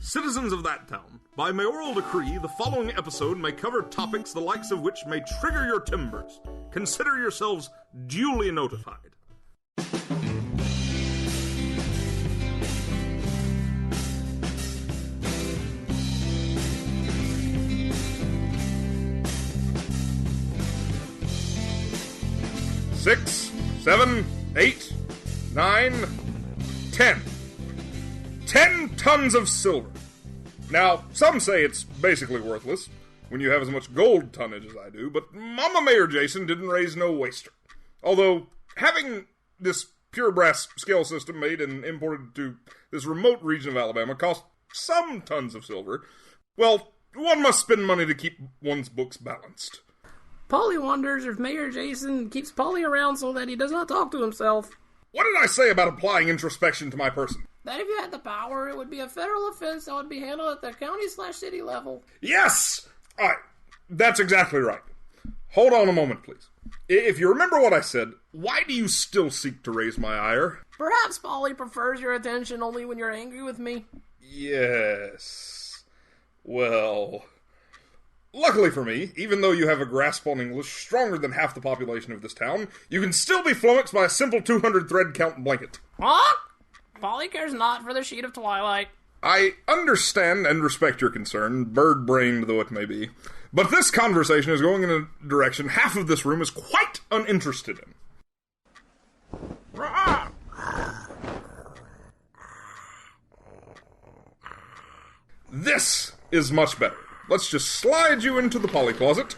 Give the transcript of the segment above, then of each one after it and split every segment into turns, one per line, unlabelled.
Citizens of that town, by mayoral decree, the following episode may cover topics the likes of which may trigger your timbers. Consider yourselves duly notified. Six, 7, 8, 9, 10. 10 tons of silver. Now, some say it's basically worthless when you have as much gold tonnage as I do, but Mama Mayor Jason didn't raise no waster. Although, having this pure brass scale system made and imported to this remote region of Alabama cost some tons of silver, well, one must spend money to keep one's books balanced.
Polly wonders if Mayor Jason keeps Polly around so that he does not talk to himself.
What did I say about applying introspection to my person?
That if you had the power, it would be a federal offense that would be handled at the county/city level.
Yes! Alright, that's exactly right. Hold on a moment, please. If you remember what I said, why do you still seek to raise my ire?
Perhaps Polly prefers your attention only when you're angry with me.
Yes. Well, luckily for me, even though you have a grasp on English stronger than half the population of this town, you can still be flummoxed by a simple 200 thread count blanket.
What? Polly cares not for the sheet of twilight.
I understand and respect your concern, bird-brained though it may be, but this conversation is going in a direction half of this room is quite uninterested in. This is much better. Let's just slide you into the Polly closet.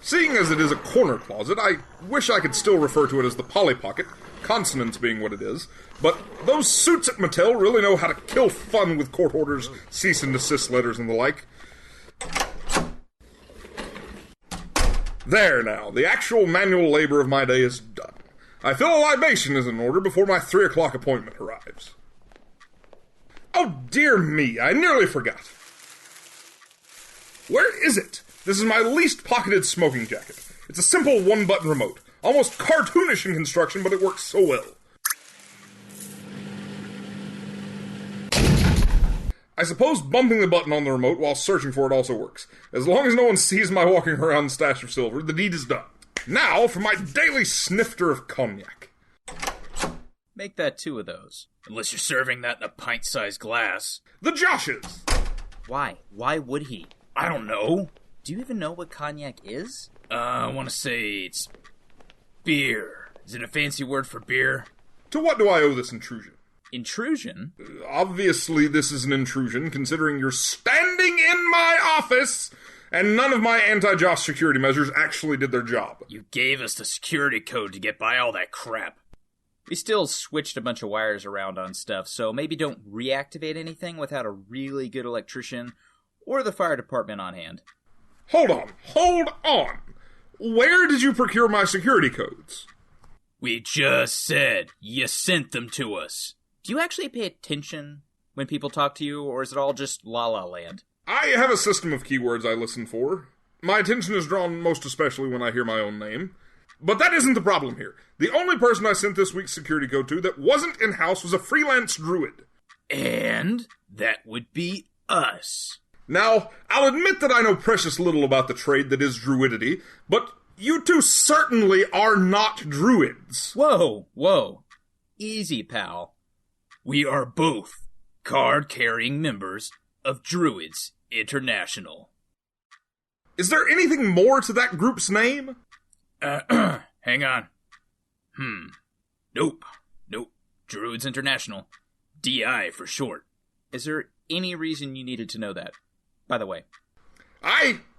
Seeing as it is a corner closet, I wish I could still refer to it as the Polly Pocket, consonants being what it is, but those suits at Mattel really know how to kill fun with court orders, cease and desist letters, and the like. There now, the actual manual labor of my day is done. I feel a libation is in order before my 3 o'clock appointment arrives. Oh dear me, I nearly forgot. Where is it? This is my least pocketed smoking jacket. It's a simple one-button remote. Almost cartoonish in construction, but it works so well. I suppose bumping the button on the remote while searching for it also works. As long as no one sees my walking around stash of silver, the deed is done. Now for my daily snifter of cognac.
Make that 2 of those. Unless you're serving that in a pint-sized glass.
The Joshes!
Why? Why would he? I don't know. Do you even know what cognac is? I want to say it's beer. Is it a fancy word for beer?
To what do I owe this intrusion?
Intrusion?
Obviously this is an intrusion, considering you're standing in my office, and none of my anti-Josh security measures actually did their job.
You gave us the security code to get by all that crap. We still switched a bunch of wires around on stuff, so maybe don't reactivate anything without a really good electrician or the fire department on hand.
Hold on! Where did you procure my security codes?
We just said you sent them to us. Do you actually pay attention when people talk to you, or is it all just la-la land?
I have a system of keywords I listen for. My attention is drawn most especially when I hear my own name. But that isn't the problem here. The only person I sent this week's security code to that wasn't in-house was a freelance druid.
And that would be us.
Now, I'll admit that I know precious little about the trade that is druidity, but you two certainly are not druids.
Whoa. Easy, pal. We are both card-carrying members of Druids International.
Is there anything more to that group's name?
Hang on. Nope. Druids International. DI for short. Is there any reason you needed to know that? By the way.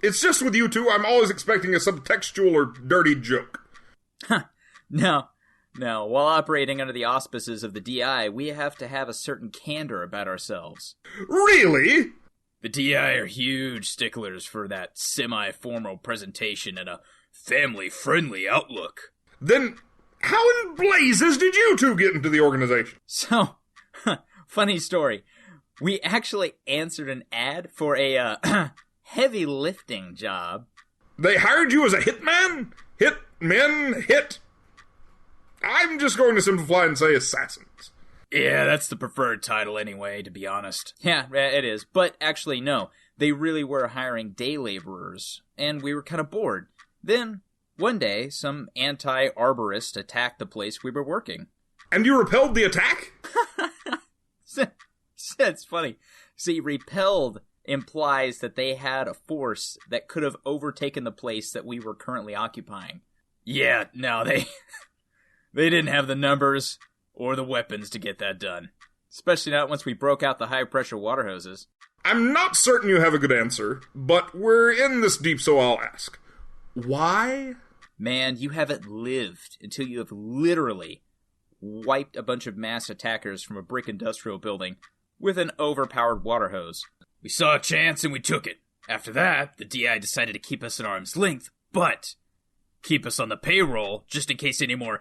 It's just with you two, I'm always expecting a subtextual or dirty joke.
No, while operating under the auspices of the DI, we have to have a certain candor about ourselves.
Really?
The DI are huge sticklers for that semi-formal presentation and a family-friendly outlook.
Then, how in blazes did you two get into the organization?
So, funny story. We actually answered an ad for a, heavy lifting job.
They hired you as a hitman? I'm just going to simplify and say assassins.
Yeah, that's the preferred title anyway, to be honest. Yeah, it is. But actually, no. They really were hiring day laborers, and we were kind of bored. Then, one day, some anti-arborist attacked the place we were working.
And you repelled the attack?
It's funny. See, repelled implies that they had a force that could have overtaken the place that we were currently occupying. Yeah, no, they didn't have the numbers or the weapons to get that done. Especially not once we broke out the high-pressure water hoses.
I'm not certain you have a good answer, but we're in this deep, so I'll ask. Why?
Man, you haven't lived until you have literally wiped a bunch of mass attackers from a brick industrial building with an overpowered water hose. We saw a chance and we took it. After that, the DI decided to keep us at arm's length, but keep us on the payroll just in case any more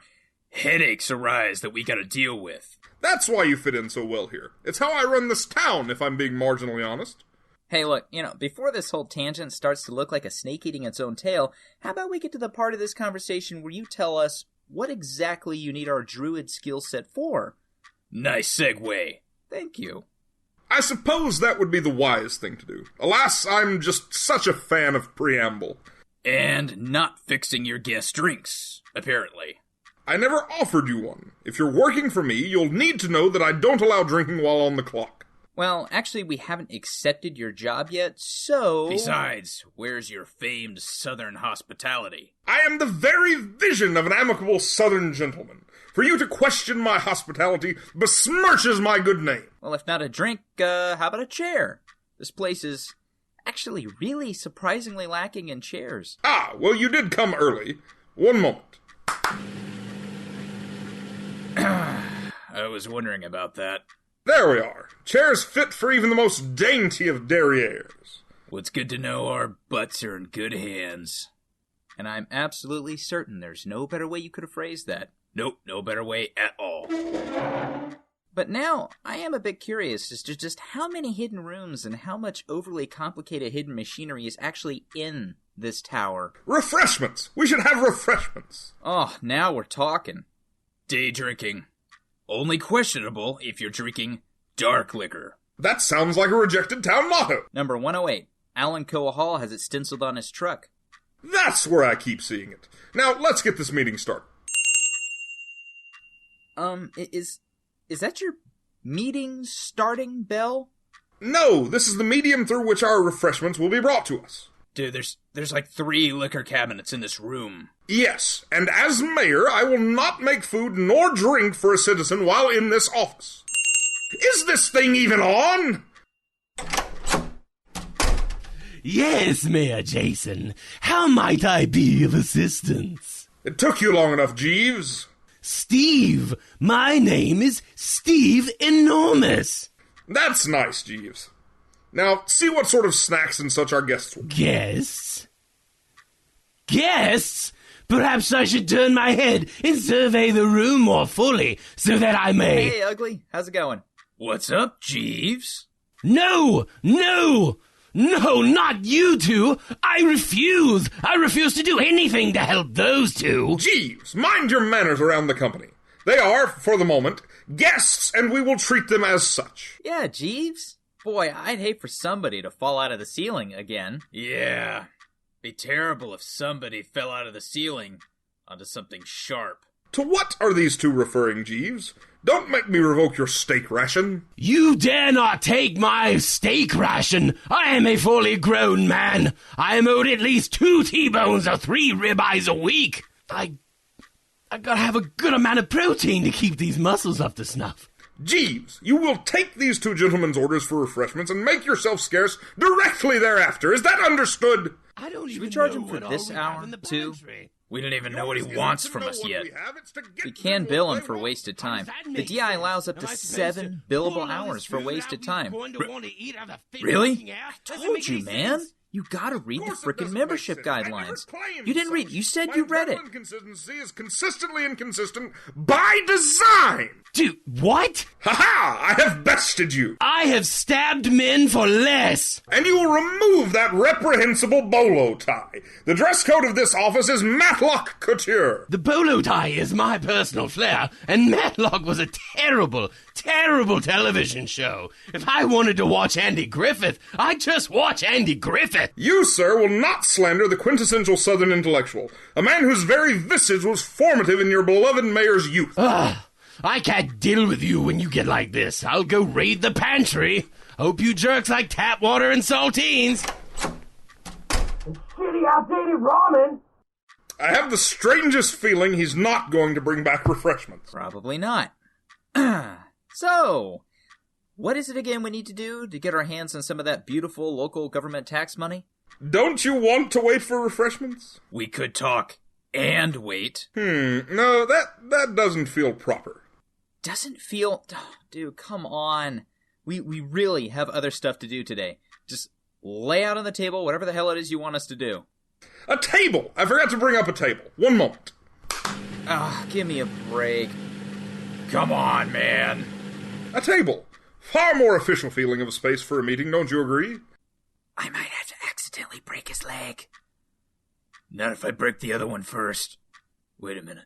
headaches arise that we gotta deal with.
That's why you fit in so well here. It's how I run this town, if I'm being marginally honest.
Hey, look, before this whole tangent starts to look like a snake eating its own tail, how about we get to the part of this conversation where you tell us what exactly you need our druid skill set for? Nice segue. Thank you.
I suppose that would be the wise thing to do. Alas, I'm just such a fan of preamble.
And not fixing your guest drinks, apparently.
I never offered you one. If you're working for me, you'll need to know that I don't allow drinking while on the clock.
Well, actually, we haven't accepted your job yet, so... Besides, where's your famed Southern hospitality?
I am the very vision of an amicable Southern gentleman. For you to question my hospitality besmirches my good name.
Well, if not a drink, how about a chair? This place is actually really surprisingly lacking in chairs.
Ah, well, you did come early. One moment.
I was wondering about that.
There we are. Chairs fit for even the most dainty of derrieres.
What's good to know, our butts are in good hands. And I'm absolutely certain there's no better way you could have phrased that. Nope, no better way at all. But now, I am a bit curious as to just how many hidden rooms and how much overly complicated hidden machinery is actually in this tower.
Refreshments! We should have refreshments!
Oh, now we're talking. Day drinking. Only questionable if you're drinking dark liquor.
That sounds like a rejected town motto.
Number 108. Alan Coa Hall has it stenciled on his truck.
That's where I keep seeing it. Now, let's get this meeting started.
Is that your meeting starting bell?
No, this is the medium through which our refreshments will be brought to us.
Dude, there's like 3 liquor cabinets in this room.
Yes, and as mayor, I will not make food nor drink for a citizen while in this office. Is this thing even on?
Yes, Mayor Jason. How might I be of assistance?
It took you long enough, Jeeves.
Steve! My name is Steve Enormous!
That's nice, Jeeves. Now, see what sort of snacks and such our guests will.
Guests? Guests? Perhaps I should turn my head and survey the room more fully, so that I may...
Hey, Ugly. How's it going? What's up, Jeeves?
No! No! No, not you two! I refuse! I refuse to do anything to help those two!
Jeeves, mind your manners around the company. They are, for the moment, guests, and we will treat them as such.
Yeah, Jeeves. Boy, I'd hate for somebody to fall out of the ceiling again. Yeah. Be terrible if somebody fell out of the ceiling onto something sharp.
To what are these two referring, Jeeves? Don't make me revoke your steak ration.
You dare not take my steak ration! I am a fully grown man! I am owed at least 2 T-bones or 3 ribeyes a week! I gotta have a good amount of protein to keep these muscles up to snuff.
Jeeves, you will take these 2 gentlemen's orders for refreshments and make yourself scarce directly thereafter. Is that understood?
I don't
Should
even
we charge
know
him for
what
this
all we have
hour,
in the
too?
pantry.
We don't even know what he wants from us yet. We can
can
bill him for wasted time. The DI allows up to 7 billable hours for wasted time. Really? I told you, man. You gotta read the
Of course it
frickin'
doesn't
membership
make sense. I never
guidelines.
claimed
You didn't read.
such.
You said
My
you read it.
verbal inconsistency is consistently inconsistent by design.
Dude, what?
Ha-ha! I have bested you.
I have stabbed men for less.
And you will remove that reprehensible bolo tie. The dress code of this office is Matlock Couture.
The bolo tie is my personal flair, and Matlock was a terrible, terrible television show. If I wanted to watch Andy Griffith, I'd just watch Andy Griffith.
You, sir, will not slander the quintessential Southern intellectual, a man whose very visage was formative in your beloved mayor's youth.
I can't deal with you when you get like this. I'll go raid the pantry. Hope you jerks like tap water and saltines.
Shitty, outdated ramen.
I have the strangest feeling he's not going to bring back refreshments.
Probably not. So, what is it again we need to do to get our hands on some of that beautiful local government tax money?
Don't you want to wait for refreshments?
We could talk and wait.
No, that doesn't feel proper.
Doesn't feel... Oh, dude, come on. We really have other stuff to do today. Just lay out on the table whatever the hell it is you want us to do.
A table! I forgot to bring up a table. One moment.
Give me a break. Come on, man.
A table. Far more official feeling of a space for a meeting, don't you agree?
I might have to accidentally break his leg. Not if I break the other one first. Wait a minute.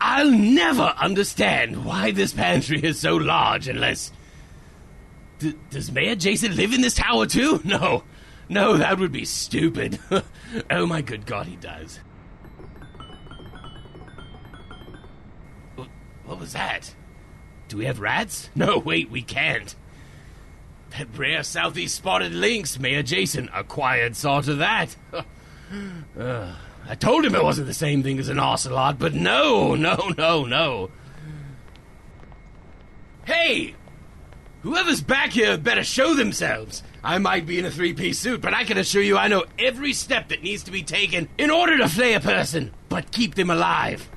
I'll never understand why this pantry is so large unless... does Mayor Jason live in this tower too? No, that would be stupid. Oh my good God, he does. What was that? Do we have rats? No, wait, we can't. That rare southeast spotted lynx, Mayor Jason acquired saw to that. I told him it wasn't the same thing as an ocelot, but no. Hey! Whoever's back here better show themselves. I might be in a three-piece suit, but I can assure you I know every step that needs to be taken in order to flay a person, but keep them alive.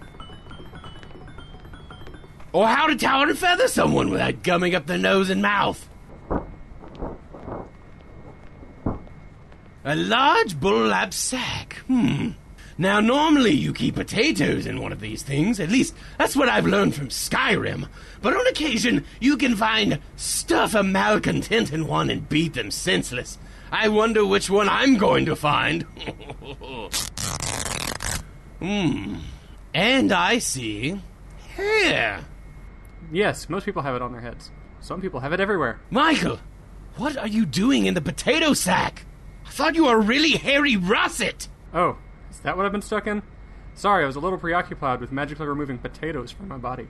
Or how to tar and feather someone without gumming up their nose and mouth. A large burlap sack. Now, normally you keep potatoes in one of these things. At least, that's what I've learned from Skyrim. But on occasion, you can find stuff a malcontent in one and beat them senseless. I wonder which one I'm going to find. And I see hair.
Yes, most people have it on their heads. Some people have it everywhere.
Michael, what are you doing in the potato sack? I thought you were a really hairy russet.
Oh, is that what I've been stuck in? Sorry, I was a little preoccupied with magically removing potatoes from my body.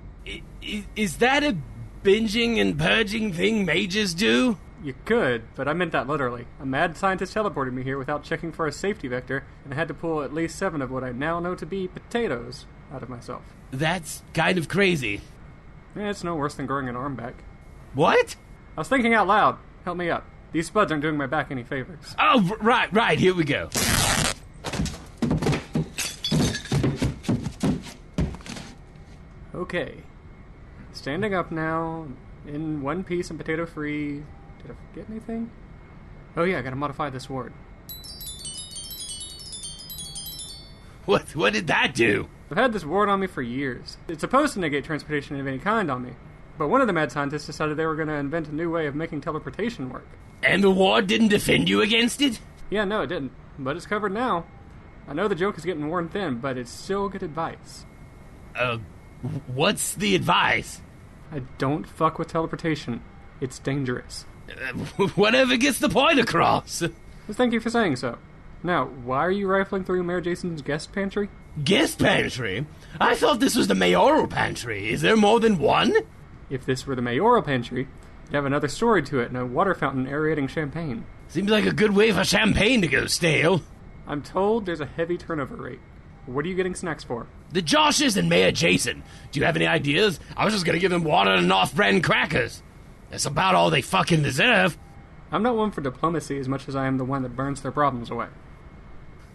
Is that a binging and purging thing mages do?
You could, but I meant that literally. A mad scientist teleported me here without checking for a safety vector, and I had to pull at least 7 of what I now know to be potatoes out of myself.
That's kind of crazy.
It's no worse than growing an arm back.
What?
I was thinking out loud. Help me out. These spuds aren't doing my back any favors.
Oh, right, here we go.
Okay. Standing up now, in one piece and potato free. Did I forget anything? Oh yeah, I gotta modify this word.
What did that do?
I've had this ward on me for years. It's supposed to negate transportation of any kind on me. But one of the mad scientists decided they were going to invent a new way of making teleportation work.
And the ward didn't defend you against it?
Yeah, no, it didn't. But it's covered now. I know the joke is getting worn thin, but it's still good advice.
What's the advice?
I don't fuck with teleportation. It's dangerous.
Whatever gets the point across.
Well, thank you for saying so. Now, why are you rifling through Mayor Jason's guest pantry?
Guest pantry? I thought this was the mayoral pantry. Is there more than one?
If this were the mayoral pantry, it'd have another story to it and a water fountain aerating champagne.
Seems like a good way for champagne to go stale.
I'm told there's a heavy turnover rate. What are you getting snacks for?
The Joshes and Mayor Jason. Do you have any ideas? I was just gonna give them water and off-brand crackers. That's about all they fucking deserve.
I'm not one for diplomacy as much as I am the one that burns their problems away.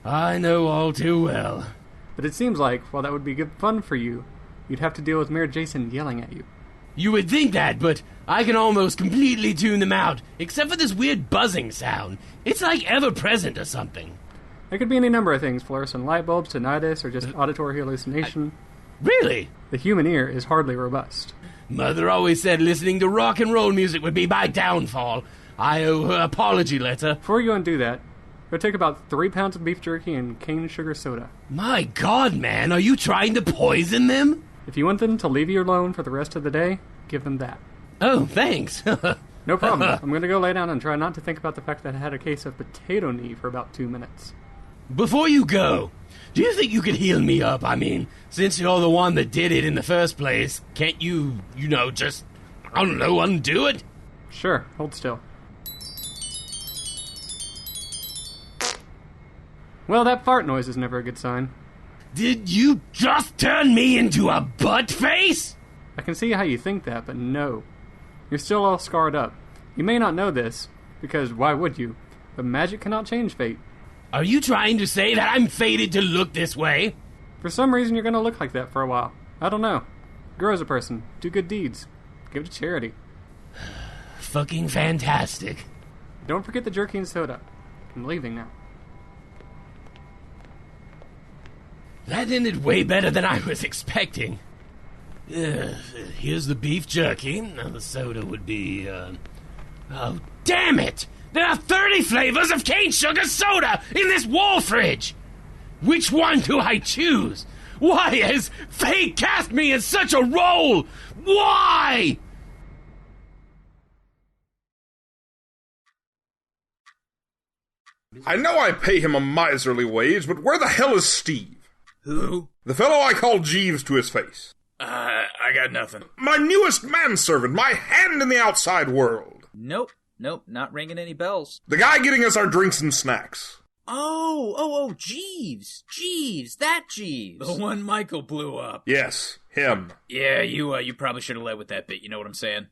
I know all too well.
But it seems like, while that would be good fun for you, you'd have to deal with Mayor Jason yelling at you.
You would think that, but I can almost completely tune them out, except for this weird buzzing sound. It's like ever-present or something.
It could be any number of things, fluorescent light bulbs, tinnitus, or just auditory hallucination.
Really?
The human ear is hardly robust.
Mother always said listening to rock and roll music would be my downfall. I owe her an apology letter.
Before you undo that, go take about 3 pounds of beef jerky and cane sugar soda.
My God, man, are you trying to poison them?
If you want them to leave you alone for the rest of the day, give them that.
Oh, thanks.
No problem. I'm going to go lay down and try not to think about the fact that I had a case of potato knee for about 2 minutes.
Before you go, do you think you could heal me up? I mean, since you're the one that did it in the first place, can't you, just, I don't know, undo it?
Sure, hold still. Well, that fart noise is never a good sign.
Did you just turn me into a butt face?
I can see how you think that, but no. You're still all scarred up. You may not know this, because why would you? But magic cannot change fate.
Are you trying to say that I'm fated to look this way?
For some reason, you're going to look like that for a while. I don't know. Grow as a person. Do good deeds. Give to charity.
Fucking fantastic.
Don't forget the jerky and soda. I'm leaving now.
That ended way better than I was expecting. Here's the beef jerky. Now the soda would be, Oh, damn it! There are 30 flavors of cane sugar soda in this wall fridge! Which one do I choose? Why has fate cast me in such a role? Why?
I know I pay him a miserly wage, but where the hell is Steve?
Who?
The fellow I called Jeeves to his face.
I got nothing.
My newest manservant, my hand in the outside world.
Nope, not ringing any bells.
The guy getting us our drinks and snacks.
Oh, Jeeves, that Jeeves. The one Michael blew up.
Yes, him.
Yeah, you probably should have led with that bit, you know what I'm saying?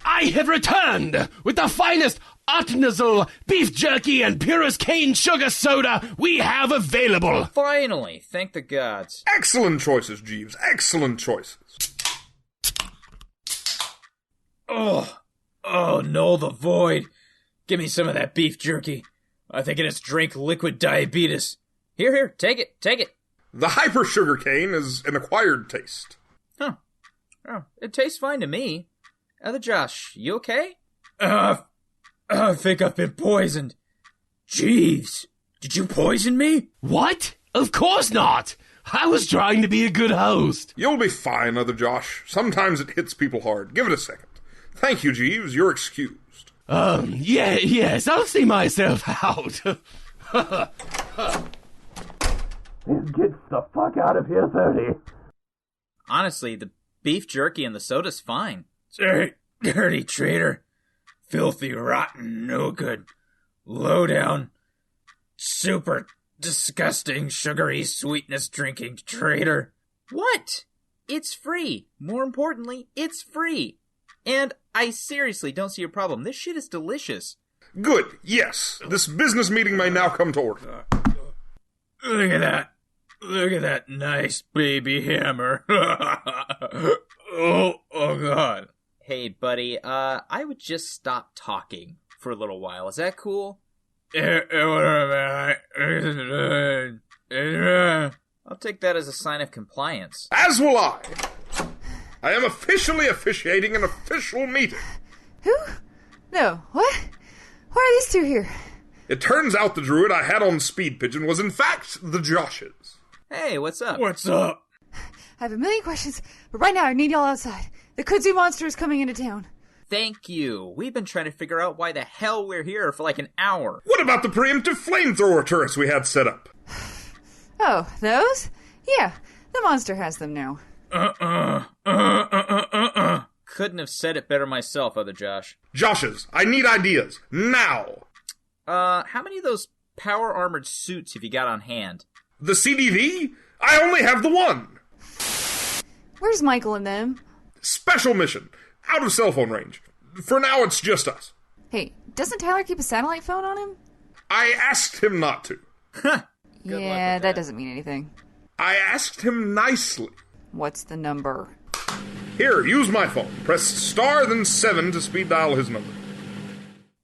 I have returned with the finest artisanal beef jerky and purest cane sugar soda we have available.
Finally, thank the gods.
Excellent choices, Jeeves. Excellent choices.
Oh, null the void. Give me some of that beef jerky. I think it has drank liquid diabetes. Here, take it.
The hyper sugar cane is an acquired taste.
Huh. Oh, it tastes fine to me. Other Josh, you okay? I think I've been poisoned. Jeeves, did you poison me?
What? Of course not. I was trying to be a good host.
You'll be fine, Other Josh. Sometimes it hits people hard. Give it a second. Thank you, Jeeves. You're excused.
Yes, I'll see myself out. Get the fuck out of here, 30.
Honestly, the beef jerky and the soda's fine. Dirty traitor. Filthy, rotten, no good. Low down. Super disgusting, sugary sweetness drinking traitor. What? It's free. More importantly, it's free. And I seriously don't see a problem. This shit is delicious.
Good, yes. This business meeting may now come to order.
Look at that. Look at that nice baby hammer. oh God. Hey, buddy, I would just stop talking for a little while. Is that cool? I'll take that as a sign of compliance.
As will I. I am officially officiating an official meeting.
Who? No, what? Why are these two here?
It turns out the druid I had on Speed Pigeon was in fact the Josh's.
Hey, what's up?
What's up?
I have a million questions, but right now I need y'all outside. The kudzu monster is coming into town.
Thank you. We've been trying to figure out why the hell we're here for like an hour.
What about the preemptive flamethrower turrets we had set up?
Oh, those? Yeah, the monster has them now.
Couldn't have said it better myself, Other Josh.
Josh's, I need ideas. Now!
How many of those power-armored suits have you got on hand?
The CDV? I only have the one!
Where's Michael and them?
Special mission. Out of cell phone range. For now, it's just us.
Hey, doesn't Tyler keep a satellite phone on him?
I asked him not to.
Good luck
Yeah,
with
that doesn't mean anything.
I asked him nicely.
What's the number?
Here, use my phone. Press star then 7 to speed dial his number.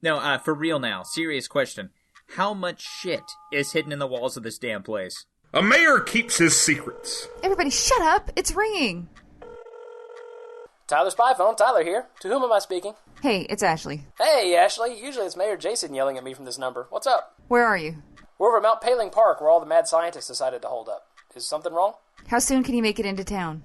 No, for real now. Serious question. How much shit is hidden in the walls of this damn place?
A mayor keeps his secrets.
Everybody shut up! It's ringing!
Tyler Spy Phone, Tyler here. To whom am I speaking?
Hey, it's Ashley.
Hey, Ashley. Usually it's Mayor Jason yelling at me from this number. What's up?
Where are you?
We're over at Mount Paling Park where all the mad scientists decided to hold up. Is something wrong?
How soon can you make it into town?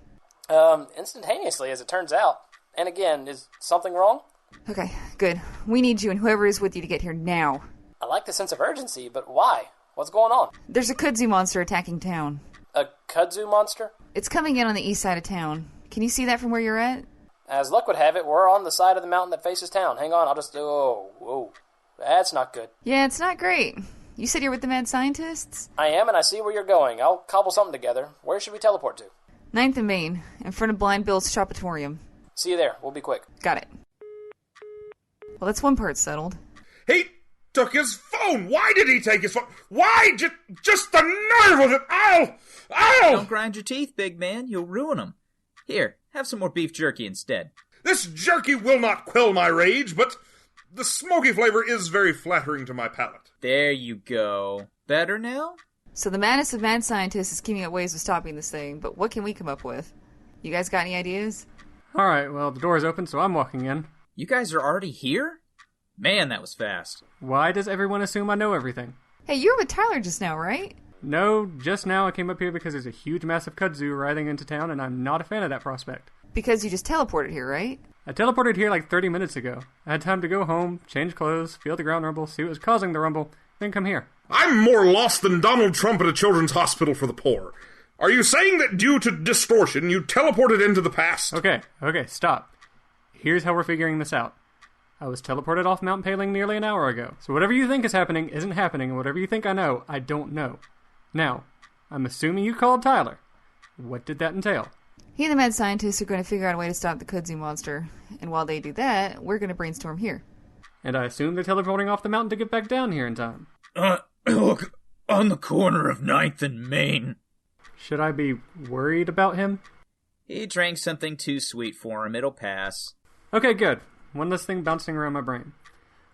Instantaneously, as it turns out. And again, is something wrong?
Okay, good. We need you and whoever is with you to get here now.
I like the sense of urgency, but why? What's going on?
There's a kudzu monster attacking town.
A kudzu monster?
It's coming in on the east side of town. Can you see that from where you're at?
As luck would have it, we're on the side of the mountain that faces town. Hang on, I'll just... Oh, whoa. That's not good.
Yeah, it's not great. You said you're with the mad scientists?
I am, and I see where you're going. I'll cobble something together. Where should we teleport to?
9th and Main, in front of Blind Bill's Shopatorium.
See you there. We'll be quick.
Got it. Well, that's one part settled.
He took his phone. Why did he take his phone? Why? Just the nerve of it. Ow!
Don't grind your teeth, big man. You'll ruin them. Here, have some more beef jerky instead.
This jerky will not quell my rage, but the smoky flavor is very flattering to my palate.
There you go. Better now?
So the maddest of mad scientists is keeping up ways of stopping this thing, but what can we come up with? You guys got any ideas?
Alright, well, the door's open, so I'm walking in.
You guys are already here? Man, that was fast.
Why does everyone assume I know everything?
Hey, you were with Tyler just now, right?
No, just now I came up here because there's a huge, massive kudzu riding into town, and I'm not a fan of that prospect.
Because you just teleported here, right?
I teleported here like 30 minutes ago. I had time to go home, change clothes, feel the ground rumble, see what was causing the rumble, then come here.
I'm more lost than Donald Trump at a children's hospital for the poor. Are you saying that due to distortion, you teleported into the past?
Okay, stop. Here's how we're figuring this out. I was teleported off Mount Paling nearly an hour ago, so whatever you think is happening isn't happening, and whatever you think I know, I don't know. Now, I'm assuming you called Tyler. What did that entail?
He and the mad scientists are going to figure out a way to stop the kudzu monster, and while they do that, we're going to brainstorm here.
And I assume they're teleporting off the mountain to get back down here in time.
Look, on the corner of 9th and Main.
Should I be worried about him?
He drank something too sweet for him. It'll pass.
Okay, good. One less thing bouncing around my brain.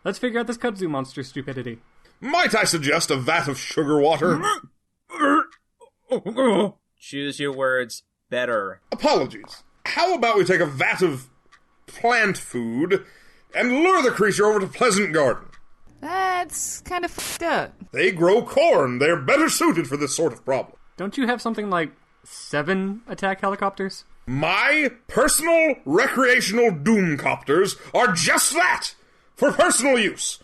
Let's figure out this kudzu monster stupidity.
Might I suggest a vat of sugar water?
Choose your words better.
Apologies. How about we take a vat of plant food and lure the creature over to Pleasant Garden?
That's kind of fucked up.
They grow corn. They're better suited for this sort of problem.
Don't you have something like 7 attack helicopters?
My personal recreational doomcopters are just that, for personal use.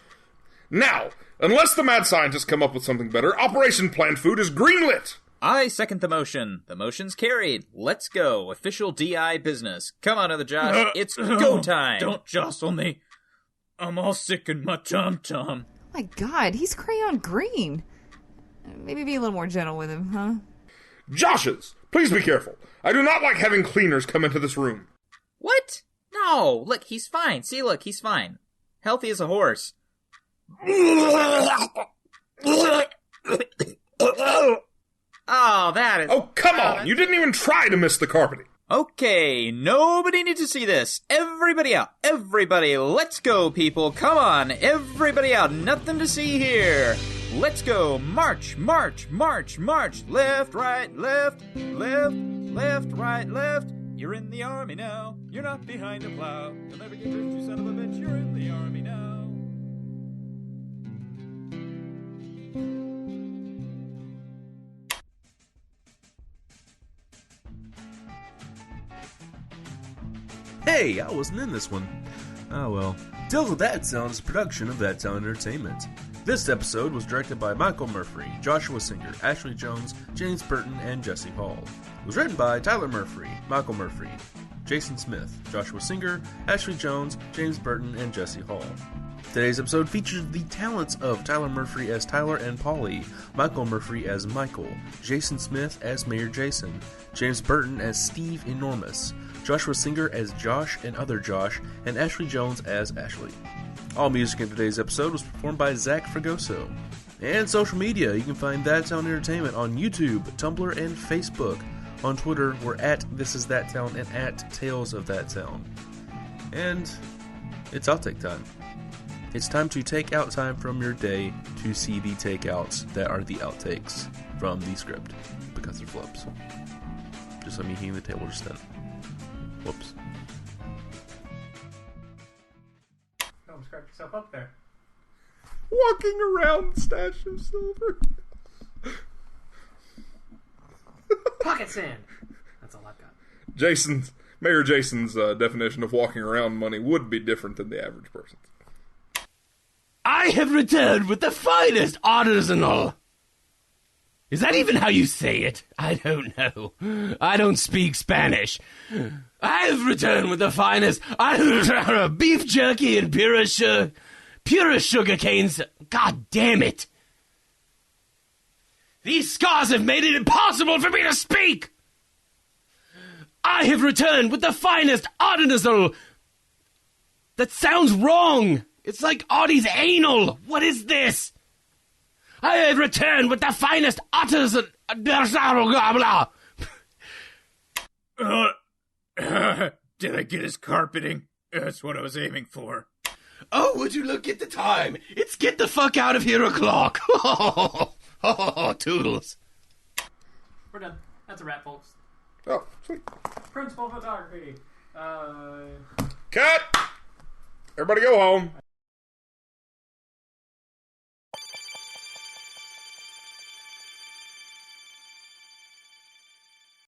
Now, unless the mad scientists come up with something better, Operation Plant Food is greenlit.
I second the motion. The motion's carried. Let's go. Official DI business. Come on, other Josh. It's go time. Don't jostle me. I'm all sick in my tom-tom.
My God, he's crayon green. Maybe be a little more gentle with him, huh?
Joshes, please be careful. I do not like having cleaners come into this room.
What? No. Look, he's fine. See, look, he's fine. Healthy as a horse. Oh, that is...
Oh, come on! You didn't even try to miss the carpeting.
Okay, nobody needs to see this. Everybody out. Everybody, let's go, people. Come on, everybody out. Nothing to see here. Let's go. March, march, march, march. Left, right, left, left, left, right, left. You're in the army now. You're not behind a plow. You'll never get rich, you son of a bitch. You're in the army now.
Hey, I wasn't in this one. Oh well. Tales of That Sound is a production of That Sound Entertainment. This episode was directed by Michael Murphy, Joshua Singer, Ashley Jones, James Burton, and Jesse Hall. It was written by Tyler Murphy, Michael Murphy, Jason Smith, Joshua Singer, Ashley Jones, James Burton, and Jesse Hall. Today's episode features the talents of Tyler Murphy as Tyler and Polly, Michael Murphy as Michael, Jason Smith as Mayor Jason, James Burton as Steve Enormous, Joshua Singer as Josh and Other Josh, and Ashley Jones as Ashley. All music in today's episode was performed by Zach Fragoso. And social media, you can find That Town Entertainment on YouTube, Tumblr, and Facebook. On Twitter, we're at This Is That Town and at Tales of That Town. And it's outtake time. It's time to take out time from your day to see the takeouts that are the outtakes from the script, because they're flubs. Just let me hang the table just then. Whoops.
Don't scratch yourself up there.
Walking around stash of silver.
Pocket sand. That's all I've got.
Mayor Jason's definition of walking around money would be different than the average person's.
I have returned with the finest artisanal. Is that even how you say it? I don't know. I don't speak Spanish. I have returned with the finest beef jerky and pure sugar canes. God damn it. These scars have made it impossible for me to speak. I have returned with the finest artisanal. That sounds wrong. It's like Audie's anal. What is this? I have returned with the finest artisan.
Did I get his carpeting? That's what I was aiming for.
Oh, would you look at the time? It's get the fuck out of here o'clock. Oh, toodles.
We're done. That's a wrap, folks.
Oh, sweet.
Principal photography.
Cut! Everybody go home.